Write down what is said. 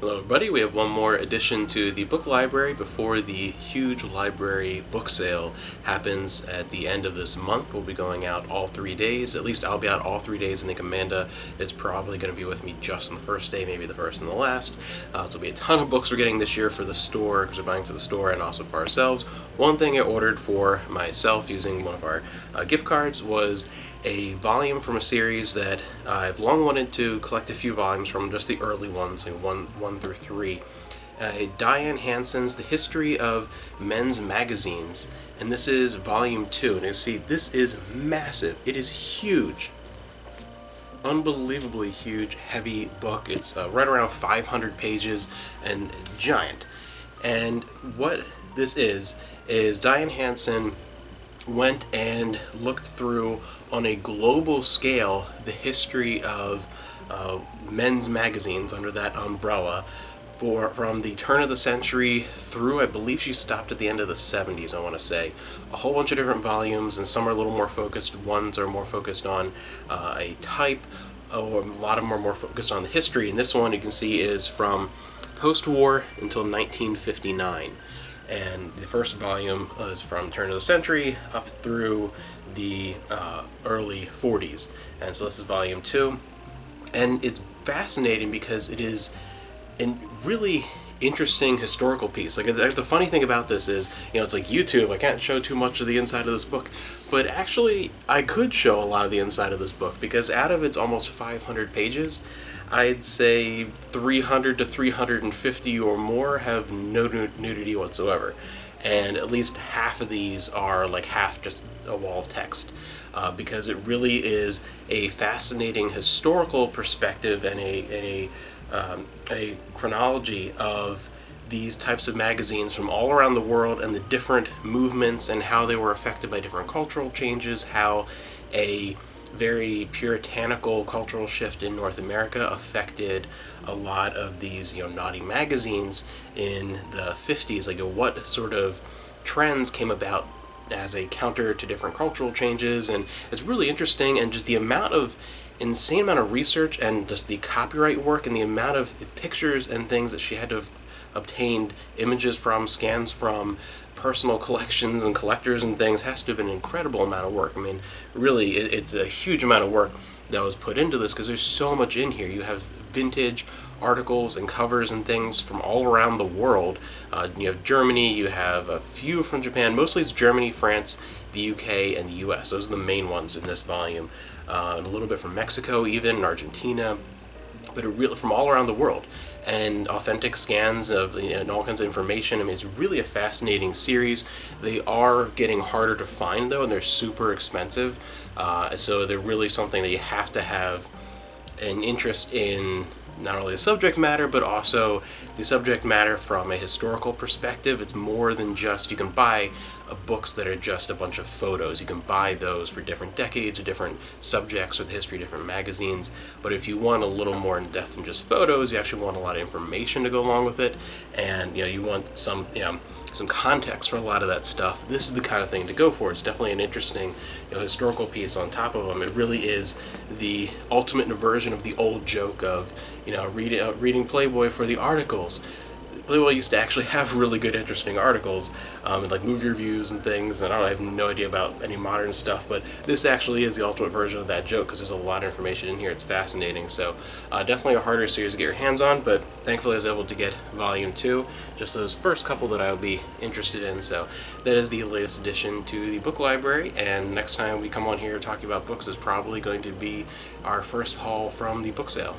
Hello, everybody. We have one more addition to the book library before the huge library book sale happens at the end of this month. We'll be going out all 3 days. At least I'll be out all 3 days. I think Amanda is probably going to be with me just on the first day, maybe the first and the last. So there'll be a ton of books we're getting this year for the store, because we're buying for the store and also for ourselves. One thing I ordered for myself using one of our gift cards was a volume from a series that I've long wanted to collect a few volumes from, just the early ones, like one through three. Diane Hansen's The History of Men's Magazines, and this is volume 2. And you see, this is massive. It is huge. Unbelievably huge, heavy book. It's right around 500 pages and giant. And what this is Diane Hansen went and looked through on a global scale the history of men's magazines under that umbrella from the turn of the century through, I believe she stopped at the end of the 70s, I want to say. A whole bunch of different volumes, and some are a little more focused. Ones are more focused on a type, or a lot of them are more focused on the history. And this one, you can see, is from post-war until 1959. And the first volume is from turn of the century up through the early 40s. And so this is volume 2. And it's fascinating because it is a really interesting historical piece. Like, the funny thing about this is, it's like YouTube. I can't show too much of the inside of this book. But actually, I could show a lot of the inside of this book, because out of its almost 500 pages, I'd say 300 to 350 or more have no nudity whatsoever. And at least half of these are like half just a wall of text. Because it really is a fascinating historical perspective and a chronology of these types of magazines from all around the world, and the different movements and how they were affected by different cultural changes, how a very puritanical cultural shift in North America affected a lot of these, naughty magazines in the 50s. Like, what sort of trends came about as a counter to different cultural changes. And it's really interesting, and just the insane amount of research and just the copyright work and the amount of pictures and things that she had to have obtained images from, scans from, personal collections and collectors and things, has to have been an incredible amount of work. I mean, really, it's a huge amount of work that was put into this, because there's so much in here. You have vintage articles and covers and things from all around the world. You have Germany, you have a few from Japan. Mostly it's Germany, France, the UK, and the US. Those are the main ones in this volume. And a little bit from Mexico, even, and Argentina. But from all around the world, and authentic scans of and all kinds of information. I mean, it's really a fascinating series. They are getting harder to find, though, and they're super expensive. So they're really something that you have to have an interest in, not only the subject matter, but also the subject matter from a historical perspective. It's more than just, you can buy books that are just a bunch of photos. You can buy those for different decades or different subjects or the history of different magazines. But if you want a little more in depth than just photos, you actually want a lot of information to go along with it, and you want some context for a lot of that stuff. This is the kind of thing to go for. It's definitely an interesting historical piece on top of them. It really is the ultimate version of the old joke of reading Playboy for the articles. Playboy used to actually have really good, interesting articles, and like movie reviews and things, and I have no idea about any modern stuff, but this actually is the ultimate version of that joke, because there's a lot of information in here. It's fascinating. So definitely a harder series to get your hands on, but thankfully I was able to get volume 2, just those first couple that I would be interested in. So that is the latest addition to the book library, and next time we come on here talking about books is probably going to be our first haul from the book sale.